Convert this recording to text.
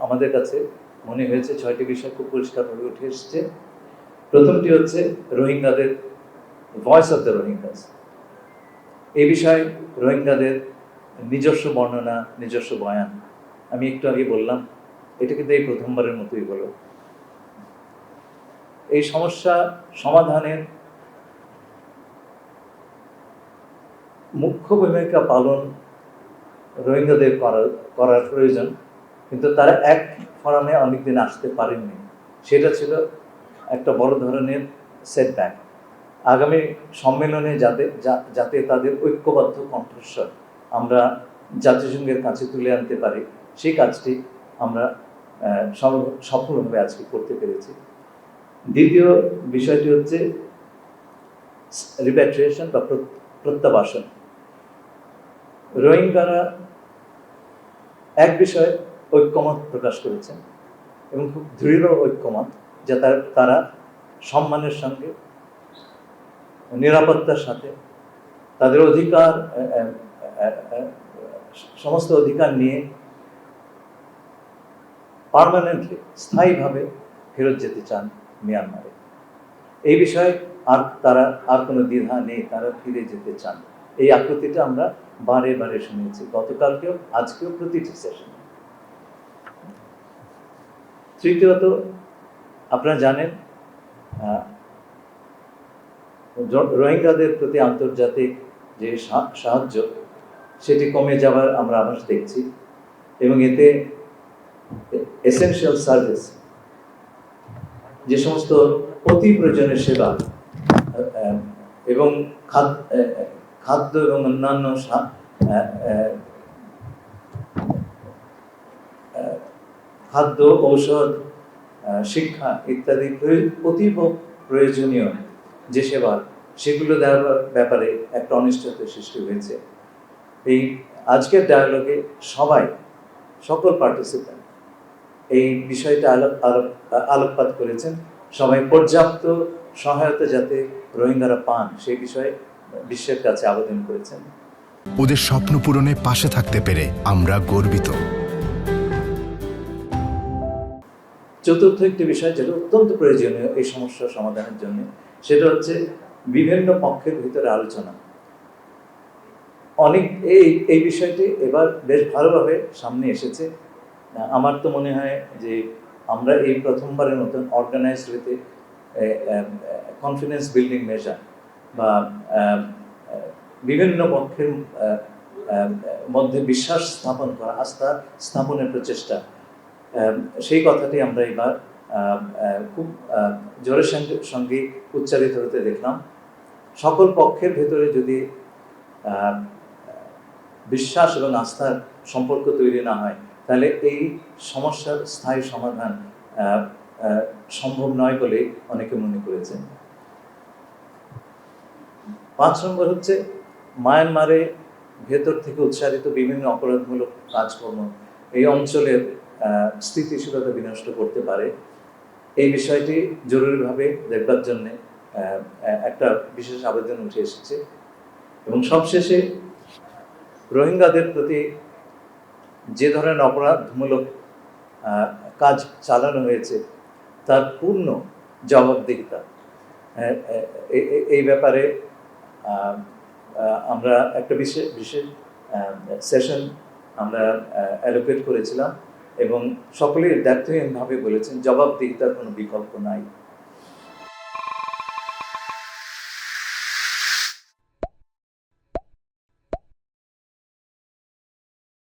আমাদের কাছে মনে হয়েছে 6টি বিষয় খুব পরিষ্কারভাবে উঠে এসেছে। প্রথমটি হচ্ছে রোহিঙ্গাদের ভয়েস অফ দ্য রোহিঙ্গাস। এই বিষয়ে রোহিঙ্গাদের নিজস্ব বর্ণনা, নিজস্ব বয়ান। আমি একটু আগে বললাম, এটা কিন্তু এই প্রথমবারের মতোই হলো। এই সমস্যা সমাধানের মুখ্য ভূমিকা পালন রোহিঙ্গাদের করার প্রয়োজন, কিন্তু তারা এক ফোরামে অনেকদিন আসতে পারেননি। সেটা ছিল একটা বড় ধরনের সেটব্যাক। আগামী সম্মেলনে যাতে তাদের ঐক্যবদ্ধ কণ্ঠস্বর আমরা জাতিসংঘের কাছে তুলে আনতে পারি, সেই কাজটি আমরা সফলভাবে আজকে করতে পেরেছি। দ্বিতীয় বিষয়টি হচ্ছে রিপ্যাট্রিয়েশন বা প্রত্যাবাসন। রোহিঙ্গারা এক বিষয়ে ঐক্যমত প্রকাশ করেছেন এবং খুব দৃঢ় ঐক্যমত, যে তারা সম্মানের সঙ্গে, নিরাপত্তার সাথে তাদের অধিকার, সমস্ত অধিকার নিয়ে পার্মানেন্টলি, স্থায়ীভাবে ফেরত যেতে চান মিয়ানমারে। এই বিষয়ে তারা আর কোনো দ্বিধা নেই, তারা ফিরে যেতে চান। এই আকুতিটা আমরা বারে বারে শুনেছি, গতকালকেও, আজকেও, প্রতিটি সেশনে। তৃতীয়ত, আপনারা জানেন রোহিঙ্গাদের প্রতি আন্তর্জাতিক যে সাহায্য, সেটি কমে যাওয়ার আমরা আভাস দেখছি, এবং এতে এসেনশিয়াল সার্ভিস, যে সমস্ত অতি প্রয়োজনীয় সেবা এবং খাদ্য এবং অন্যান্য খাদ্য, ঔষধ, শিক্ষা ইত্যাদি অতীব প্রয়োজনীয় যে সেবা, সেগুলো দেওয়ার ব্যাপারে একটা অনিশ্চয়তার সৃষ্টি হয়েছে। এই আজকের ডায়ালগে সকল পার্টিসিপেন্ট এই বিষয়টা আলোকপাত করেছেন। সবাই পর্যাপ্ত সহায়তা যাতে রোহিঙ্গারা পান, সেই বিষয়ে বিশ্বের কাছে আবেদন করেছেন। ওদের স্বপ্ন পূরণে পাশে থাকতে পেরে আমরা গর্বিত। চতুর্থ একটি বিষয় যেটা অত্যন্ত প্রয়োজনীয় এই সমস্যার সমাধানের জন্য, সেটা হচ্ছে বিভিন্ন পক্ষের ভিতরে আলোচনা। এই বিষয়টি এবার বেশ ভালোভাবে সামনে এসেছে। আমার তো মনে হয় যে আমরা এই প্রথমবারের মতন organized with confidence building measure বা বিভিন্ন পক্ষের মধ্যে বিশ্বাস স্থাপন করা, আস্থা স্থাপনের প্রচেষ্টা, সেই কথাটি আমরা এবার খুব জোরের সঙ্গে উচ্চারিত হতে দেখলাম। সকল পক্ষের ভেতরে যদি বিশ্বাস এবং আস্থার সম্পর্ক তৈরি না হয়, তাহলে এই সমস্যার স্থায়ী সমাধান সম্ভব নয় বলে অনেকে মনে করেছেন। 5 নম্বর হচ্ছে মায়ানমারে ভেতর থেকে উৎসারিত বিভিন্ন অপরাধমূলক কাজকর্ম এই অঞ্চলের স্থিতিশীলতা বিনষ্ট করতে পারে। এই বিষয়টি জরুরিভাবে দেখবার জন্যে একটা বিশেষ আবেদন উঠে এসেছে। এবং সবশেষে রোহিঙ্গাদের প্রতি যে ধরনের অপরাধমূলক কাজ চালানো হয়েছে, তার পূর্ণ জবাবদিহিতা, এই ব্যাপারে আমরা একটা বিশেষ সেশন আমরা অ্যালোকেট করেছিলাম, এবং সকলেই দায়িত্বহীনভাবে বলেছেন জবাবদিহিতার কোনো বিকল্প নাই।